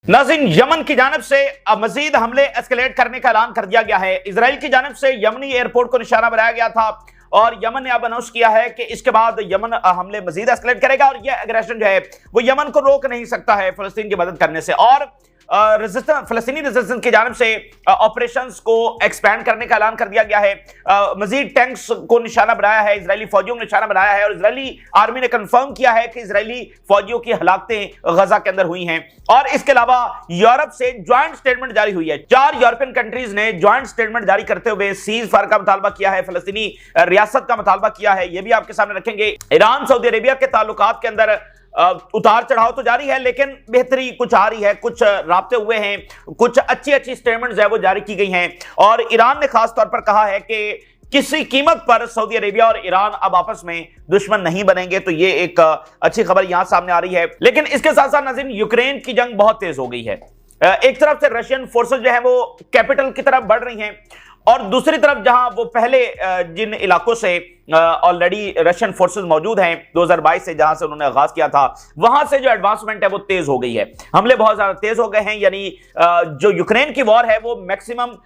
नाज़रीन, यमन की जानिब से मजीद हमले एस्केलेट करने का ऐलान कर दिया गया है। इजराइल की जानिब से यमनी एयरपोर्ट को निशाना बनाया गया था और यमन ने अब अनाउंस किया है कि इसके बाद यमन हमले मजीद एस्केलेट करेगा और यह एग्रेशन जो है वो यमन को रोक नहीं सकता है फलस्तीन की मदद करने से। और फलस्तीनी रेजिस्टेंस की जानिब से ऑपरेशंस को एक्सपैंड करने का ऐलान कर दिया गया है। मजीद टैंक्स को निशाना बनाया है, इजरायली फौजियों को निशाना बनाया है और इजरायली आर्मी ने कंफर्म किया है कि इजरायली फौजियों की हलाकतें गजा के अंदर हुई हैं। और इसके अलावा यूरोप से ज्वाइंट स्टेटमेंट जारी हुई है। 4 यूरोपियन कंट्रीज ने ज्वाइंट स्टेटमेंट जारी करते हुए सीज फायर का मुतालबा किया है, फलस्तीनी रियासत का मुतालबा किया है। यह भी आपके सामने रखेंगे। ईरान सऊदी अरेबिया के ताल्लुकात के अंदर उतार चढ़ाव तो जारी है, लेकिन बेहतरी कुछ आ रही है, कुछ राब्ते हुए हैं, कुछ अच्छी स्टेटमेंट्स है वो जारी की गई हैं। और ईरान ने खास तौर पर कहा है कि किसी कीमत पर सऊदी अरेबिया और ईरान अब आपस में दुश्मन नहीं बनेंगे। तो ये एक अच्छी खबर यहां सामने आ रही है। लेकिन इसके साथ साथ नाज़रीन, यूक्रेन की जंग बहुत तेज हो गई है। एक तरफ से रशियन फोर्सेस जो है वो कैपिटल की तरफ बढ़ रही हैं और दूसरी तरफ जहां वो पहले जिन इलाकों से ऑलरेडी रशियन फोर्सेस मौजूद हैं 2022 से, जहां से उन्होंने आगाज किया था, वहां से जो एडवांसमेंट है वो तेज हो गई है। हमले बहुत ज्यादा तेज हो गए हैं। यानी जो यूक्रेन की वॉर है वो मैक्सिमम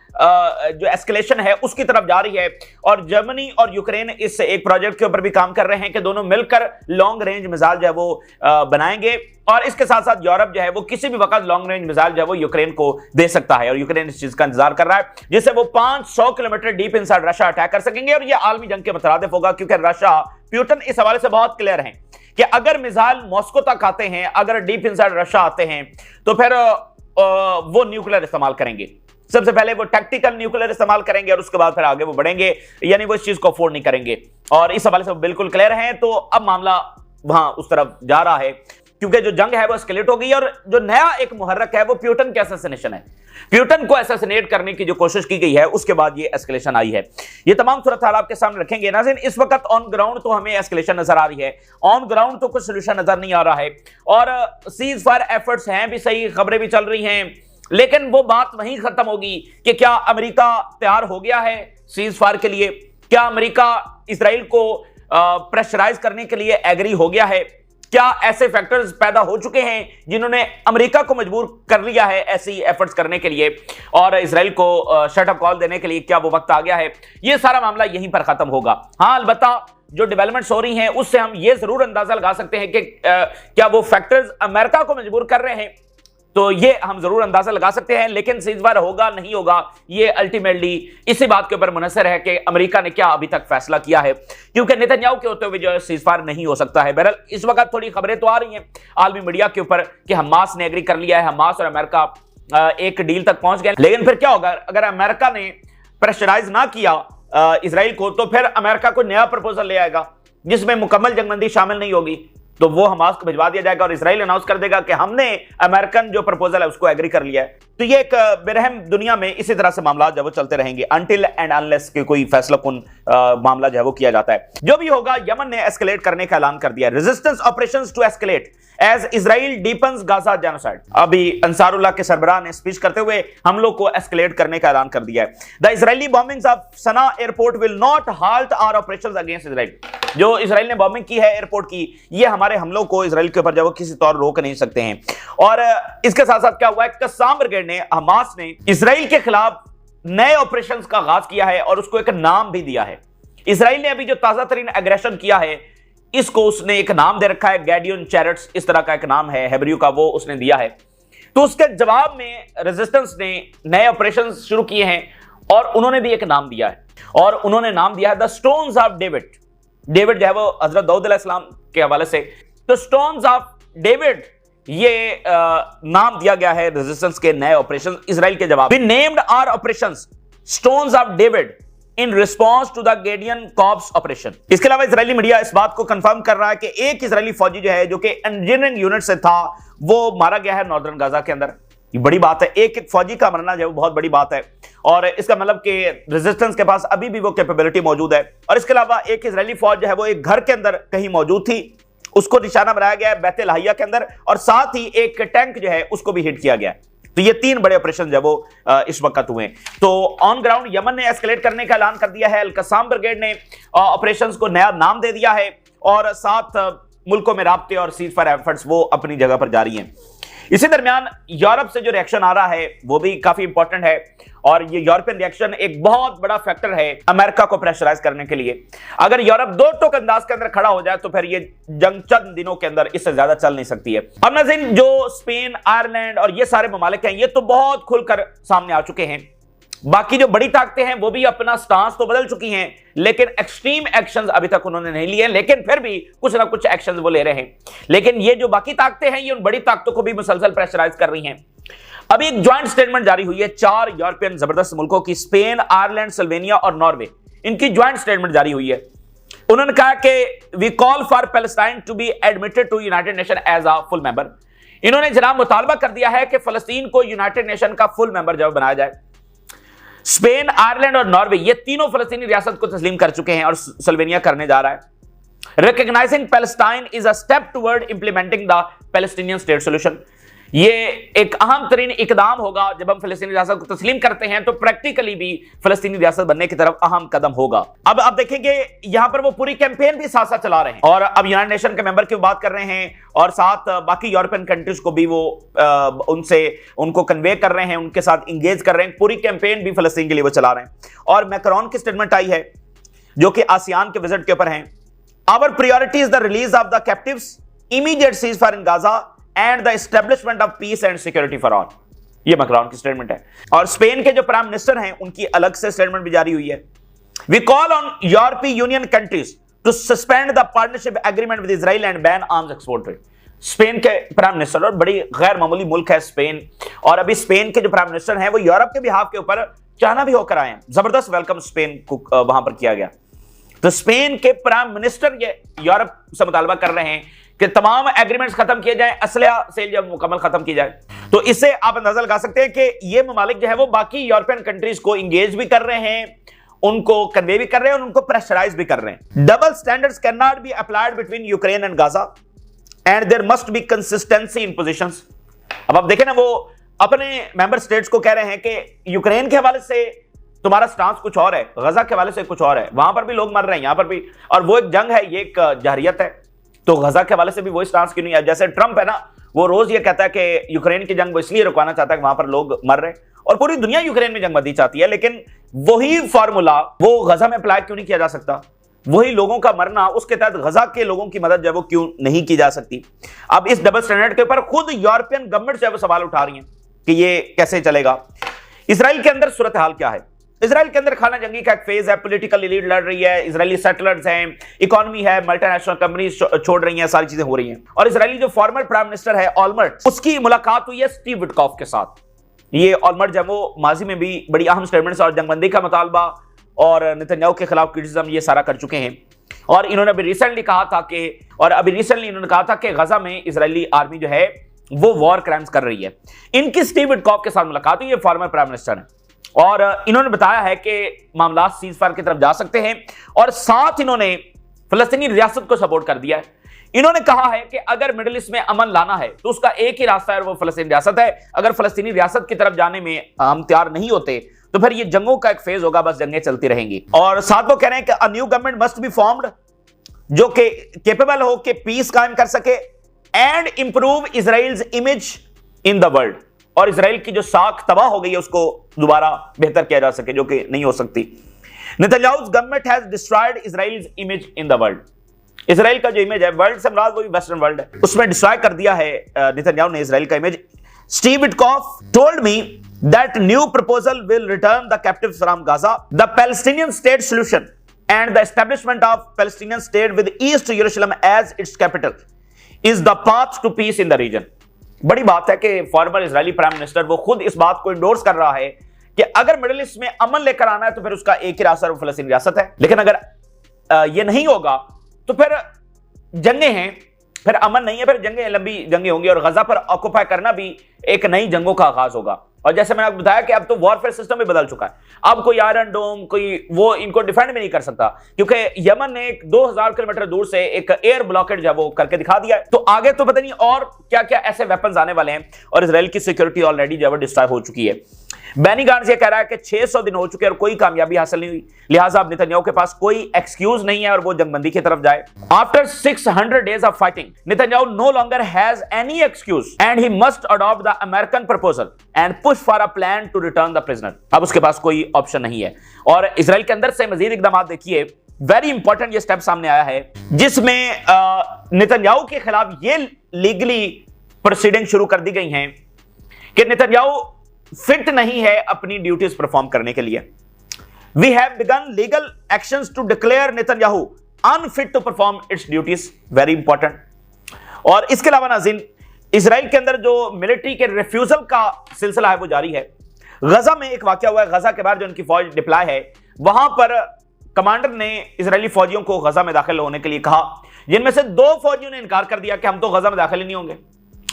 जो एस्केलेशन है उसकी तरफ जा रही है। और जर्मनी और यूक्रेन इस एक प्रोजेक्ट के ऊपर भी काम कर रहे हैं कि दोनों मिलकर लॉन्ग रेंज मिसाइल जो है वो बनाएंगे। और इसके साथ साथ यूरोप जो है वो किसी भी वक्त लॉन्ग रेंज मिसाइल जो है वो यूक्रेन को दे सकता है और यूक्रेन इस चीज का इंतजार कर रहा है, जिससे वो 500 kilometre deep inside Russia attack कर सकेंगे। और ये आलमी जंग के मुतरादिफ होगा, क्योंकि रशिया प्यूटन इस हवाले से बहुत क्लियर हैं कि अगर मिसाइल मॉस्को तक आते हैं, अगर डीप इनसाइड रशिया आते हैं, तो फिर वो न्यूक्लियर इस्तेमाल करेंगे। सबसे पहले वो टैक्टिकल न्यूक्लियर इस्तेमाल करेंगे और उसके बाद फिर आगे वो बढ़ेंगे, यानी वो इस चीज को अफोर्ड नहीं करेंगे। और इस हवाले से वो बिल्कुल क्लियर हैं। तो अब मामला वहां उस तरफ जा रहा है, क्योंकि जो जंग है वो एस्केलेट हो गई और जो नया एक मुहर्रक है वो प्यूटन के असैसिनेशन है। प्यूटन को असैसिनेट करने की जो कोशिश की गई है उसके बाद ये एस्केलेशन आई है। ये तमाम सूरत हाल आपके सामने रखेंगे। नाज़रीन, इस वक्त ऑन ग्राउंड तो हमें एस्केलेशन नजर आ रही है, ऑन ग्राउंड तो कुछ सोल्यूशन नजर नहीं आ रहा है। और सीज फायर एफर्ट्स हैं भी सही, खबरें भी चल रही हैं, लेकिन वो बात वहीं खत्म होगी कि क्या अमेरिका तैयार हो गया है सीज फायर के लिए? क्या अमेरिका इसराइल को प्रेशराइज करने के एग्री हो गया है? क्या ऐसे फैक्टर्स पैदा हो चुके हैं जिन्होंने अमेरिका को मजबूर कर लिया है ऐसी एफर्ट्स करने के लिए और इजराइल को शट अप कॉल देने के लिए? क्या वो वक्त आ गया है? ये सारा मामला यहीं पर खत्म होगा। हाँ, अलबत्ता जो डेवलपमेंट्स हो रही हैं उससे हम ये जरूर अंदाजा लगा सकते हैं कि क्या वो फैक्टर्स अमेरिका को मजबूर कर रहे हैं, तो ये हम जरूर अंदाजा लगा सकते हैं। लेकिन सीजफायर होगा नहीं होगा ये अल्टीमेटली इसी बात के ऊपर मुनहसर है कि अमेरिका ने क्या अभी तक फैसला किया है, क्योंकि नेतन्याहू के होते हुए जो है सीजफायर नहीं हो सकता है। बहरहाल इस वक्त थोड़ी खबरें तो आ रही हैं आलमी मीडिया के ऊपर कि हमास ने एग्री कर लिया है, हमास और अमेरिका एक डील तक पहुंच गए। लेकिन फिर क्या होगा अगर अमेरिका ने प्रेशराइज ना किया इसराइल को? तो फिर अमेरिका कोई नया प्रपोजल ले आएगा जिसमें मुकम्मल जंगबंदी शामिल नहीं होगी, तो वो हमास को भिजवा दिया जाएगा और इजराइल अनाउंस कर देगा कि हमने अमेरिकन जो प्रपोजल है उसको एग्री कर लिया है। तो ये एक बेरहम दुनिया में इसी तरह से मामला जो वो चलते रहेंगे अनटिल एंड अनलेस के कोई फैसला कुन मामला जो है वो किया जाता है। जो भी होगा, यमन ने एस्केलेट करने का ऐलान कर दिया, resistance operations to escalate as Israel deepens Gaza genocide. अभी अंसारुल्लाह के सरबराह ने स्पीच करते हुए हमलों को एस्केलेट करने का ऐलान कर दिया है। The Israeli bombings of Sanaa airport will not halt our operations against Israel. जो इजराइल ने बॉम्बिंग की है एयरपोर्ट की, ये हमारे हमलों को इजराइल के ऊपर जब किसी तौर रोक नहीं सकते हैं। और इसके साथ साथ क्या हुआ है, कस्साम ब्रिगेड ने, हमास ने इजराइल के खिलाफ नए ऑपरेशंस का आगाज किया है और उसको एक नाम भी दिया है। इजराइल ने अभी जो ताजा तरीन एग्रेशन किया है इसको उसने एक नाम दे रखा है, गैडियन चैरेट्स, इस तरह का एक नाम है हेब्रियू का, वो उसने दिया है। तो उसके जवाब में रेजिस्टेंस ने नए ऑपरेशन शुरू किए हैं और उन्होंने भी एक नाम दिया है और उन्होंने नाम दिया है the stones of David. David जो है वो हजरत दाऊद अलैहिस्सलाम के हवाले से, तो स्टोन्स ऑफ डेविड ये नाम दिया गया है रेजिस्टेंस के नए ऑपरेशन इजराइल के जवाब। We named our operations stones of David in response to the Gideon corps operation. इसके अलावा इजरायली मीडिया इस बात को कंफर्म कर रहा है कि एक इजरायली फौजी जो है जो कि इंजीनियरिंग यूनिट से था वो मारा गया है नॉर्दर्न गाजा के अंदर। ये बड़ी बात है, एक फौजी का मरना जो है वो बहुत बड़ी बात है और इसका मतलब कि रेजिस्टेंस के पास अभी भी वो कैपेबिलिटी मौजूद है। और इसके अलावा एक इजरायली फौज जो है वो एक घर के अंदर कहीं मौजूद थी, उसको निशाना बनाया गया है बैत लाहिया के अंदर, और साथ ही एक टैंक जो है उसको भी हिट किया गया है। तो ये 3 बड़े ऑपरेशन जो वो इस वक्त हुए। तो ऑन ग्राउंड यमन ने एस्केलेट करने का ऐलान कर दिया है, अल कस्साम ब्रिगेड ने ऑपरेशंस को नया नाम दे दिया है और साथ मुल्कों में राब्ते और सीज फायर एफर्ट्स वो अपनी जगह पर जारी हैं। इसी दरमियान यूरोप से जो रिएक्शन आ रहा है वो भी काफी इंपॉर्टेंट है, और ये यूरोपियन रिएक्शन एक बहुत बड़ा फैक्टर है अमेरिका को प्रेशराइज करने के लिए। अगर यूरोप दो टोक अंदाज के अंदर खड़ा हो जाए तो फिर ये जंग चंद दिनों के अंदर इससे ज्यादा चल नहीं सकती है। अब नाज़रीन, जो स्पेन, आयरलैंड और ये सारे ममालिक हैं, ये तो बहुत खुलकर सामने आ चुके हैं। बाकी जो बड़ी ताकतें हैं वो भी अपना स्टांस तो बदल चुकी हैं, लेकिन एक्सट्रीम एक्शंस अभी तक उन्होंने नहीं लिए, लेकिन फिर भी कुछ ना कुछ एक्शंस वो ले रहे हैं। लेकिन ये जो बाकी ताकतें हैं, ये उन बड़ी ताकतों को भी मुसलसल प्रेशराइज कर रही हैं। अभी एक ज्वाइंट स्टेटमेंट जारी हुई है 4 यूरोपियन जबरदस्त मुल्कों की, स्पेन, आयरलैंड, स्लोवेनिया और नॉर्वे, इनकी ज्वाइंट स्टेटमेंट जारी हुई है। उन्होंने कहा कि we call for Palestine to be admitted to United Nation as a full member. इन्होंने जनाब मुतालबा कर दिया है कि फलस्तीन को यूनाइटेड नेशन का फुल मेंबर जब बनाया जाए। स्पेन, आयरलैंड और नॉर्वे ये तीनों फलस्तीनी रियासत को तस्लीम कर चुके हैं और स्लोवेनिया करने जा रहा है। Recognising Palestine is a step toward implementing the Palestinian state solution. ये एक अहम तरीन इकदाम होगा। जब हम फलस्तीनी रियासत को तस्लीम करते हैं तो प्रैक्टिकली भी फलस्तीनी रियासत बनने की तरफ अहम कदम होगा। अब आप देखेंगे यहां पर वो पूरी कैंपेन भी साथ साथ चला रहे हैं, और अब यूनाइटेड नेशन के मेंबर की बात कर रहे हैं, और साथ बाकी यूरोपियन कंट्रीज को भी वो उनको कन्वे कर रहे हैं, उनके साथ इंगेज कर रहे हैं। पूरी कैंपेन भी फलस्तीन के लिए वो चला रहे हैं। और मैक्रोन की स्टेटमेंट आई है जो कि आसियान के विजिट के ऊपर है। Our priority is the release of the captives, immediate ceasefire in Gaza and the establishment of peace and security for all. ये मैक्रोन की स्टेटमेंट है। और स्पेन के जो प्राइम मिनिस्टर हैं उनकी अलग से स्टेटमेंट भी जारी हुई है। We call on European union countries to suspend the partnership agreement with Israel and ban arms export trade. Spain के प्राइम मिनिस्टर, और बड़ी गैर मामूली मुल्क है स्पेन, और अभी स्पेन के जो प्राइम मिनिस्टर हैं वो यूरोप के बिहाफ के ऊपर चाइना भी होकर आए हैं। जबरदस्त वेलकम स्पेन को वहां पर किया गया। तो स्पेन के प्राइम मिनिस्टर ये यूरोप से मुतालबा कर रहे हैं कि तमाम एग्रीमेंट्स खत्म किए जाएं, असलहा सेल जब मुकम्मल खत्म की जाए। तो इससे आप अंदाजा लगा सकते हैं कि ये ममालिक जो है वो बाकी यूरोपियन कंट्रीज को इंगेज भी कर रहे हैं, उनको कन्वे भी कर रहे हैं और उनको प्रेशराइज भी कर रहे हैं। Double standards can not be applied between Ukraine and Gaza and there must be consistency in positions. अब आप देखें ना, वो अपने मेंबर स्टेट्स को कह रहे हैं कि यूक्रेन के हवाले से तुम्हारा स्टांस कुछ और है, गजा के हवाले से कुछ और है, वहां पर भी लोग मर रहे हैं, यहां पर भी, और वो एक जंग है, ये एक जहरियत है, तो गजा के हवाले से भी वही स्टांस क्यों नहीं है? जैसे ट्रंप है ना, वो रोज ये कहता है कि यूक्रेन की जंग वो इसलिए रुकवाना चाहता है कि वहां पर लोग मर रहे हैं, और पूरी दुनिया यूक्रेन में जंग बंदी चाहती है, लेकिन वही फार्मूला वो गजा में अप्लाई क्यों नहीं किया जा सकता? वही लोगों का मरना, उसके तहत गजा के लोगों की मदद जो है वो क्यों नहीं की जा सकती? अब इस डबल स्टैंडर्ड के ऊपर खुद यूरोपियन गवर्नमेंट जो है वो सवाल उठा रही है कि ये कैसे चलेगा। इसराइल के अंदर सूरत हाल क्या है? इसराइल के अंदर खाना जंगी का एक फेज है, पॉलिटिकल लीड लड़ रही है, इजरायली सेटलर्स हैं, इकोनॉमी है, मल्टीनेशनल कंपनीज छोड़ रही हैं, सारी चीजें हो रही हैं। और इजरायली जो फॉर्मर प्राइम मिनिस्टर है ऑलमर्ट, उसकी मुलाकात हुई है स्टीव विटकॉफ के साथ। ये ऑलमर्ट जब वो माजी में भी बड़ी अहम स्टेटमेंट्स और जंगबंदी का मुतालबा और नेतन्याहू के खिलाफ क्रिटिसिज्म ये सारा कर चुके हैं। और इन्होंने अभी रिसेंटली कहा था कि गजा में इजरायली आर्मी जो है वो वॉर क्राइम्स कर रही है। इनकी स्टीव विटकॉफ के साथ मुलाकात हुई, ये फॉर्मर प्राइम मिनिस्टर है, और इन्होंने बताया है कि मामला सीज फायर की तरफ जा सकते हैं, और साथ इन्होंने फलस्तीनी रियासत को सपोर्ट कर दिया है। इन्होंने कहा है कि अगर मिडिल ईस्ट में अमन लाना है तो उसका एक ही रास्ता है, वो फलस्तीनी रियासत है। अगर फलस्तीनी रियासत की तरफ जाने में हम तैयार नहीं होते तो फिर ये जंगों का एक फेज होगा, बस जंगें चलती रहेंगी। और साथ वो कह रहे हैं कि a new government must be formed जो कि केपेबल हो कि पीस कायम कर सके and improve Israel's image in the world, और इजराइल की जो साख तबाह हो गई है उसको दोबारा बेहतर किया जा सके, जो कि नहीं हो सकती। Netanyahu's government has destroyed Israel's image in the world. Israel का जो इमेज है, वर्ल्ड से मुराद वही वेस्टर्न वर्ल्ड है, उसमें डिस्ट्रॉय कर दिया है नेतन्याहू ने इजराइल का image. Steve Witkoff told me that new proposal will return the captives from Gaza, the Palestinian state solution and the establishment of Palestinian state with east Jerusalem as its capital is the path to peace in the region. बड़ी बात है कि farmer Israeli prime minister वो खुद इस बात को endorse कर रहा है कि अगर मिडिल ईस्ट में अमन लेकर आना है तो फिर उसका एक ही रास्ता वो फलस्तीन रियासत है। लेकिन अगर ये नहीं होगा तो फिर जंगें हैं, फिर अमन नहीं है, फिर जंगें, लंबी जंगें होंगी, और गजा पर ऑक्यूपाई करना भी एक नई जंगों का आगाज होगा। और जैसे मैंने आपको बताया कि अब तो वॉरफेयर सिस्टम भी बदल चुका है। अब कोई आयरन डोम कोई वो इनको डिफेंड भी नहीं कर सकता, क्योंकि यमन ने 2000 किलोमीटर दूर से एक एयर ब्लॉकेड जो वो करके दिखा दिया है। तो आगे तो पता नहीं और क्या क्या ऐसे वेपन्स आने वाले हैं, और इजराइल की सिक्योरिटी ऑलरेडी जो है डिस्ट्रॉय हो चुकी है। बेनी गांट्स ये कह रहा है कि 600 दिन हो चुके और कोई कामयाबी हासिल नहीं हुई, लिहाजा अब नेतन्याहू के पास कोई एक्सक्यूज नहीं है और वो जंगबंदी की तरफ जाए। After 600 days of fighting, Netanyahu no longer has any excuse and he must adopt the American proposal and push for a plan to return the prisoner. अब उसके पास कोई ऑप्शन नहीं है। और इजराइल के अंदर से मजीद इकदाम देखिए, वेरी इंपॉर्टेंट ये स्टेप सामने आया है, जिसमें नेतन्याहू के खिलाफ ये लीगली प्रोसीडिंग शुरू कर दी गई हैं कि नेतन्याहू फिट नहीं है अपनी ड्यूटीज परफॉर्म करने के लिए। We have begun legal actions to declare Netanyahu unfit to perform its duties, very important. और इसके अलावा नाज़रीन, इजराइल के अंदर जो मिलिट्री के रिफ्यूजल का सिलसिला है वो जारी है। गजा में एक वाकया हुआ है, गजा के बाद जो उनकी फौज डिप्लॉय है वहां पर कमांडर ने इजरायली फौजियों को गजा में दाखिल होने के लिए कहा, जिनमें से 2 फौजियों ने इनकार कर दिया कि हम तो गजा में दाखिल ही नहीं होंगे।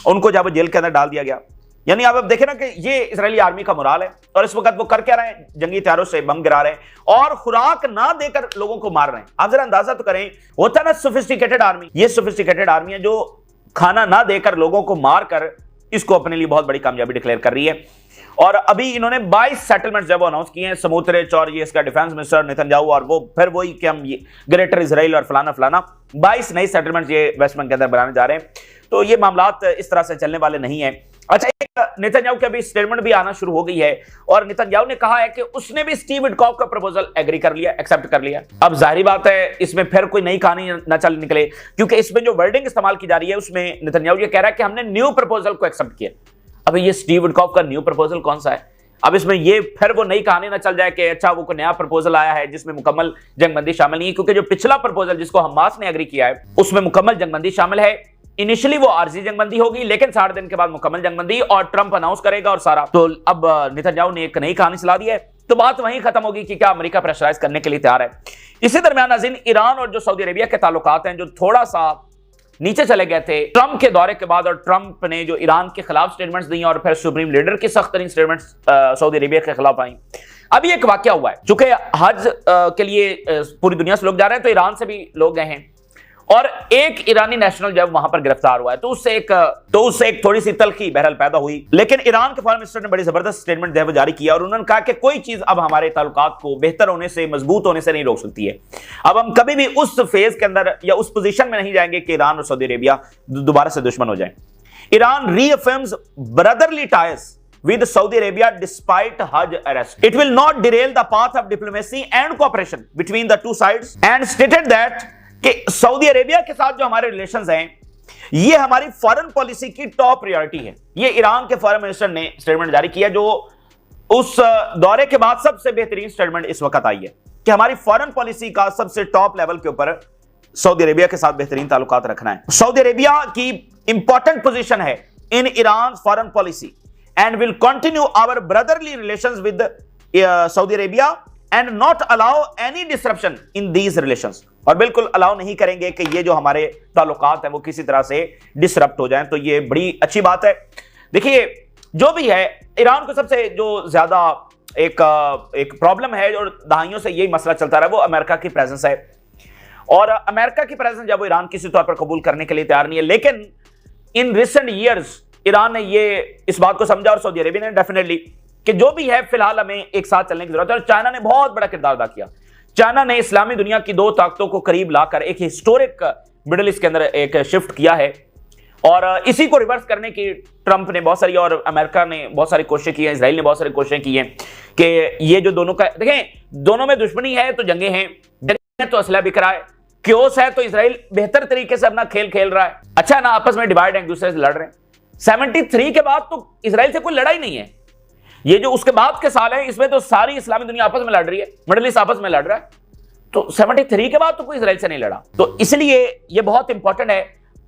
उनको जब जेल के अंदर डाल दिया गया। यानी आप अब देखें ना कि ये इजरायली आर्मी का मोराल है, और इस वक्त वो कर क्या रहे हैं, जंगी हथियारों से बम गिरा रहे हैं और खुराक ना देकर लोगों को मार रहे हैं। आप जरा अंदाजा तो करें, होता है ना सोफिस्टिकेटेड आर्मी, ये सोफिस्टिकेटेड आर्मी है जो खाना ना देकर लोगों को मार कर इसको अपने लिए बहुत बड़ी कामयाबी डिक्लेयर कर रही है। और अभी इन्होंने 22 सेटलमेंट जब अनाउंस किए हैं, समूतरेच और ये इसका डिफेंस मिनिस्टर नेतन्याहू, और वो फिर वही कि हम ये ग्रेटर इजराइल और फलाना फलाना 22 नए सेटलमेंट ये वेस्ट बैंक के अंदर बनाने जा रहे हैं। तो ये मामलात इस तरह से चलने वाले नहीं है। अच्छा, एक नेतन्याहू की अभी स्टेटमेंट भी आना शुरू हो गई है, और नेतन्याहू ने कहा है कि उसने भी स्टीव विटकॉफ का प्रपोजल एग्री कर लिया, एक्सेप्ट कर लिया। अब जाहिर बात है इसमें फिर कोई नई कहानी ना चल निकले, क्योंकि इसमें जो वर्डिंग इस्तेमाल की जा रही है उसमें नेतन्याहू ये कह रहा है कि हमने न्यू प्रपोजल को एक्सेप्ट किया। अब ये स्टीव विटकॉफ का न्यू प्रपोजल कौन सा है? अब इसमें ये फिर वो नई कहानी ना चल जाए कि अच्छा वो कोई नया प्रपोजल आया है जिसमें मुकम्मल जंगबंदी शामिल नहीं है, क्योंकि जो पिछला प्रपोजल जिसको हमास ने एग्री किया है उसमें मुकम्मल जंगबंदी शामिल है। इनिशियली वो आरजी जंगबंदी होगी, लेकिन 60 दिन के बाद मुकम्मल जंगबंदी, और ट्रंप अनाउंस करेगा और सारा। तो अब नेतन्याहू ने एक नई कहानी चला दी है, तो बात वहीं खत्म होगी कि क्या अमेरिका प्रेशराइज करने के लिए तैयार है। इसी दरमियान नाज़रीन, ईरान और जो सऊदी अरेबिया के ताल्लुकात हैं जो थोड़ा सा नीचे चले गए थे ट्रंप के दौरे के बाद, और ट्रंप ने जो ईरान के खिलाफ स्टेटमेंट्स दी और फिर सुप्रीम लीडर की सख्त तरीन स्टेटमेंट्स सऊदी अरेबिया के खिलाफ आई। अभी एक वाकया हुआ है, चूंकि हज के लिए पूरी दुनिया से लोग जा रहे हैं, तो ईरान से भी लोग गए हैं, और एक ईरानी नेशनल जब वहां पर गिरफ्तार हुआ है, तो उससे एक थोड़ी सी तलखी बहरहाल पैदा हुई। लेकिन ईरान के फॉरेन मिनिस्टर ने बड़ी जबरदस्त स्टेटमेंट जो जारी किया, और उन्होंने कहा कि कोई चीज अब हमारे ताल्लुकात को बेहतर होने से, मजबूत होने से नहीं रोक सकती है। अब हम कभी भी उस फेज के अंदर या उस पोजीशन में नहीं जाएंगे कि ईरान और सऊदी अरेबिया दोबारा से दुश्मन हो जाए। Iran रीअफर्म्स brotherly ties with Saudi Arabia despite Hajj arrest. It will not derail the path of diplomacy and cooperation between the two sides, and stated that कि सऊदी अरेबिया के साथ जो हमारे रिलेशंस हैं ये हमारी फॉरेन पॉलिसी की top priority है। ये ईरान के फॉरेन मिनिस्टर ने स्टेटमेंट जारी किया, जो उस दौरे के बाद सबसे बेहतरीन स्टेटमेंट इस वक्त आई है कि हमारी फॉरेन पॉलिसी का सबसे टॉप लेवल के ऊपर सऊदी अरेबिया के साथ बेहतरीन ताल्लुकात रखना है। सऊदी अरेबिया की इंपॉर्टेंट पोजीशन है in Iran foreign policy and will continue our brotherly relations with Saudi Arabia and not allow any disruption in these relations। और बिल्कुल अलाउ नहीं करेंगे कि ये जो हमारे ताल्लुकात हैं वो किसी तरह से डिसरप्ट हो जाएं। तो ये बड़ी अच्छी बात है। देखिए, जो भी है, ईरान को सबसे जो ज्यादा एक प्रॉब्लम है और दहाइयों से यही मसला चलता रहा, वो अमेरिका की प्रेजेंस है। और अमेरिका की प्रेजेंस जब वो ईरान किसी तौर पर कबूल करने के लिए तैयार नहीं है, लेकिन इन रिसेंट ईयर्स ईरान ने ये इस बात को समझा, और सऊदी अरेबिया ने डेफिनेटली, कि जो भी है फिलहाल हमें एक साथ चलने की जरूरत है। और चाइना ने बहुत बड़ा किरदार अदा किया। चाइना ने इस्लामी दुनिया की 2 ताकतों को करीब लाकर एक हिस्टोरिक मिडिल ईस्ट के अंदर एक शिफ्ट किया है, और इसी को रिवर्स करने की ट्रंप ने बहुत सारी, और अमेरिका ने बहुत सारी कोशिशें की हैं, इजराइल ने बहुत सारी कोशिशें की हैं कि ये जो दोनों का, देखें, दोनों में दुश्मनी है तो जंगे हैं, जंगे तो असला बिक रहा है, क्योस है तो इजराइल बेहतर तरीके से अपना खेल खेल रहा है। अच्छा ना, आपस में डिवाइड एक दूसरे से लड़ रहे हैं। 73 के बाद तो इजराइल से कोई लड़ाई नहीं है। ये जो उसके बाद के साल है, इसमें तो सारी इस्लामी दुनिया आपस में लड़ रही है, मिडिल ईस्ट आपस में लड़ रहा है। तो 73 के बाद तो कोई इजराइल से नहीं लड़ा। तो इसलिए ये बहुत इंपॉर्टेंट है।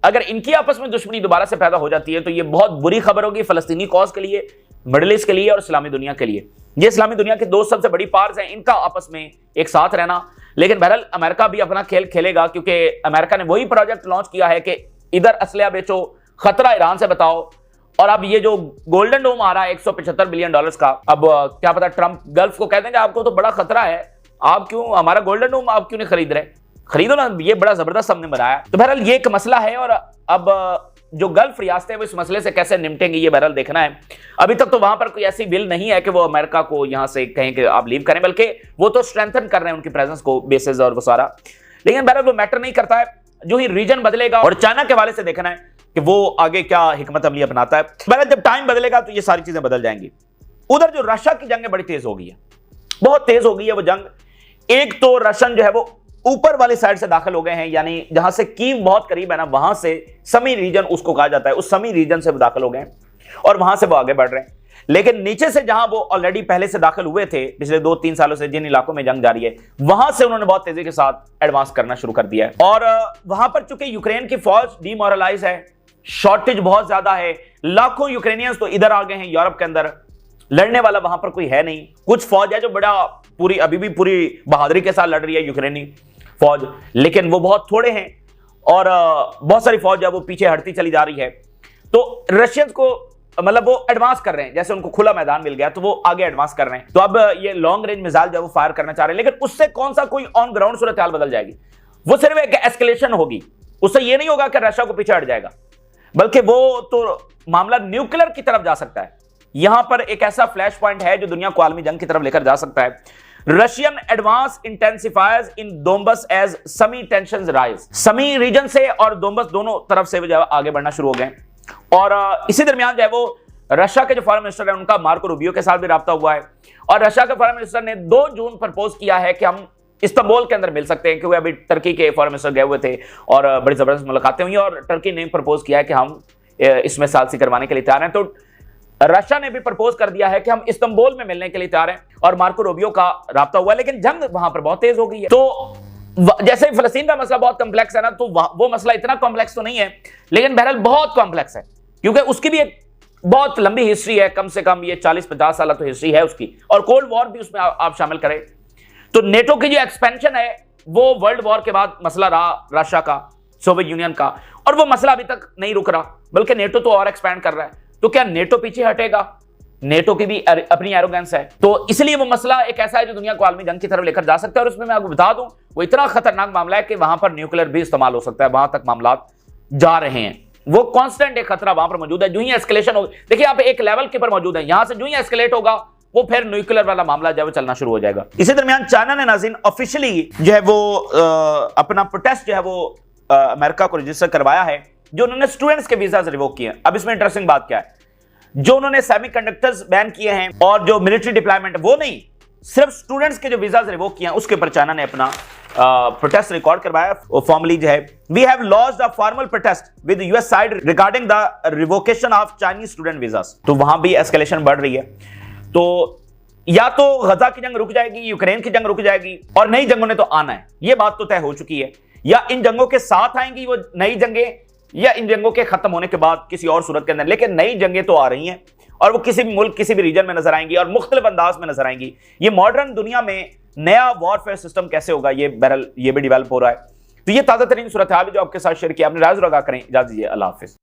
अगर इनकी आपस में दुश्मनी दोबारा से पैदा हो जाती है तो ये बहुत बुरी खबर होगी फलस्तीनी कॉज के लिए, मिडिल ईस्ट के लिए और इस्लामी दुनिया के लिए। ये इस्लामी दुनिया के 2 सबसे बड़ी पार्स हैं, इनका आपस में एक साथ रहना। लेकिन बहरहाल अमेरिका भी अपना खेल खेलेगा, क्योंकि अमेरिका ने वही प्रोजेक्ट लॉन्च किया है कि इधर असलहा बेचो, खतरा ईरान से बताओ, और अब ये जो गोल्डन डोम आ रहा है $175 बिलियन का, अब क्या पता ट्रंप गल्फ को कह देंगे आपको तो बड़ा खतरा है, आप क्यों हमारा गोल्डन डोम आप क्यों नहीं खरीद रहे, खरीदो ना, ये बड़ा जबरदस्त हमने बनाया। तो बहरहाल ये एक मसला है और अब जो गल्फ रियासतें हैं वो इस मसले से कैसे निपटेंगी ये बहरहाल देखना है। अभी तक तो वहां पर कोई ऐसी बिल नहीं है कि वो अमेरिका को यहां से कहें कि आप लीव करें, बल्कि वो तो स्ट्रेंथन कर रहे हैं उनकी प्रेजेंस को, बेसिस और वो सारा, लेकिन बहरहाल वो मैटर नहीं करता है। जो ही रीजन बदलेगा और चाइना के हवाले से देखना है कि वो आगे क्या हिकमत अमली अपनाता है। बहरहाल जब टाइम बदलेगा तो ये सारी चीजें बदल जाएंगी। उधर जो रशिया की जंग है बड़ी तेज हो गई है, बहुत तेज हो गई है वो जंग। एक तो रशियन जो है वो ऊपर वाली साइड से दाखिल हो गए हैं, यानी जहां से कीव बहुत करीब है ना, वहां से समी रीजन उसको कहा जाता है, उस समी रीजन से वो दाखिल हो गए हैं और वहां से वो आगे बढ़ रहे हैं। लेकिन नीचे से जहां वो ऑलरेडी पहले से दाखिल हुए थे पिछले 2-3 सालों से, जिन इलाकों में जंग जारी है, वहां से उन्होंने बहुत तेजी के साथ एडवांस करना शुरू कर दिया है। और वहां पर चूंकि यूक्रेन की फौज डिमोरलाइज है, शॉर्टेज बहुत ज्यादा है, लाखों यूक्रेनियंस तो इधर आ गए हैं यूरोप के अंदर, लड़ने वाला वहां पर कोई है नहीं। कुछ फौज है जो बड़ा पूरी अभी भी पूरी बहादुरी के साथ लड़ रही है यूक्रेनी फौज, लेकिन वो बहुत थोड़े हैं और बहुत सारी फौज है वो पीछे हटती चली जा रही है। तो रशियंस को मतलब वो एडवांस कर रहे हैं, जैसे उनको खुला मैदान मिल गया तो वो आगे एडवांस कर रहे हैं। तो अब ये लॉन्ग रेंज मिसाइल जो वो फायर करना चाह रहे हैं, लेकिन उससे कौन सा कोई ऑन ग्राउंड सूरत हाल बदल जाएगी, वो सिर्फ एक एस्केलेशन होगी। उससे ये नहीं होगा कि रशिया को पीछे हट जाएगा, बल्कि वो तो मामला न्यूक्लियर की तरफ जा सकता है। यहां पर एक ऐसा फ्लैश पॉइंट है जो दुनिया को आलमी जंग की तरफ लेकर जा सकता है। रशियन एडवांस इंटेंसिफायर्स इन डोंबस एज समी टेंशंस राइज। समी रीजन से और डोंबस दोनों तरफ से जो आगे बढ़ना शुरू हो गए और इसी दरमियान जो है वो रशिया के जो फॉरेन मिनिस्टर है उनका मार्को रूबियो के साथ भी राब्ता हुआ है और रशिया के फॉरेन मिनिस्टर ने 2 जून प्रपोज किया है कि हम इस्तांबुल के अंदर मिल सकते हैं, क्योंकि अभी टर्की के फॉरेन मिनिस्टर गए हुए थे और बड़ी जबरदस्त मुलाकातें हुई और टर्की ने प्रपोज किया है कि हम इसमें सालसी करवाने के लिए तैयार हैं। तो रशिया ने भी प्रपोज कर दिया है कि हम इस्तांबुल में मिलने के लिए तैयार हैं और मार्को रूबियो का राब्ता हुआ, लेकिन जंग वहां पर बहुत तेज हो गई है। तो जैसे फलस्तीन का मसला बहुत कॉम्प्लेक्स है ना, तो वो मसला इतना कॉम्प्लेक्स तो नहीं है, लेकिन बहरहाल बहुत कॉम्प्लेक्स है, क्योंकि उसकी भी एक बहुत लंबी हिस्ट्री है, कम से कम ये 40-50 साल तो हिस्ट्री है उसकी, और कोल्ड वॉर भी उसमें आप शामिल करें। तो नेटो की जो एक्सपेंशन है वो वर्ल्ड वॉर के बाद मसला रहा रशिया का, सोवियत यूनियन का, और वो मसला अभी तक नहीं रुक रहा, बल्कि नेटो तो और एक्सपैंड कर रहा है। तो क्या नेटो पीछे हटेगा? नेटो की भी अपनी एरोगेंस है, तो इसलिए वो मसला एक ऐसा है जो दुनिया को आलमी जंग की तरफ लेकर जा सकता है। और उसमें मैं आपको बता दूं वो इतना खतरनाक मामला है कि वहां पर न्यूक्लियर भी इस्तेमाल हो सकता है, वहां तक मामला जा रहे हैं। वो कांस्टेंट एक खतरा वहां पर मौजूद है। जो ही एस्केलेशन होगा, देखिए आप एक लेवल के पर मौजूद है, यहां से जो ही एस्केलेट होगा वो फिर न्यूक्लियर वाला मामला जो है चलना शुरू हो जाएगा। इसी दरमियान चाइना ने नाज़रीन ऑफिशियली जो है वो अपना प्रोटेस्ट जो है वो अमेरिका को रजिस्टर करवाया है, जो उन्होंने स्टूडेंट्स के वीजा रिवोक किए हैं। अब इसमें इंटरेस्टिंग बात क्या है, जो उन्होंने सेमीकंडक्टर्स बैन किए हैं और जो मिलिट्री डिप्लॉयमेंट, वो नहीं, सिर्फ स्टूडेंट्स के जो वीजा रिवोक किए हैं उसके ऊपर चाइना ने अपना प्रोटेस्ट रिकॉर्ड करवाया। फॉर्मली जो है, we have launched a formal protest with US side regarding the revocation of Chinese student visas. तो वहां भी एस्केलेशन बढ़ रही है। तो या तो गजा की जंग रुक जाएगी, यूक्रेन की जंग रुक जाएगी, और नई जंगों ने तो आना है, ये बात तो तय हो चुकी है। या इन जंगों के साथ आएंगी वो नई जंगें, या इन जंगों के खत्म होने के बाद किसी और सूरत के अंदर, लेकिन नई जंगें तो आ रही हैं और वो किसी भी मुल्क, किसी भी रीजन में नजर आएंगी और मुख्तलिफ अंदाज में नजर आएंगी। ये मॉडर्न दुनिया में नया वॉरफेयर सिस्टम कैसे होगा, ये बहरहाल ये भी डेवलप हो रहा है। तो ये ताजा तरीन सूरत हाल जो आपके साथ शेयर किया, आपने राज रगा करें। इजाजत दीजिए, अल्लाह हाफिज।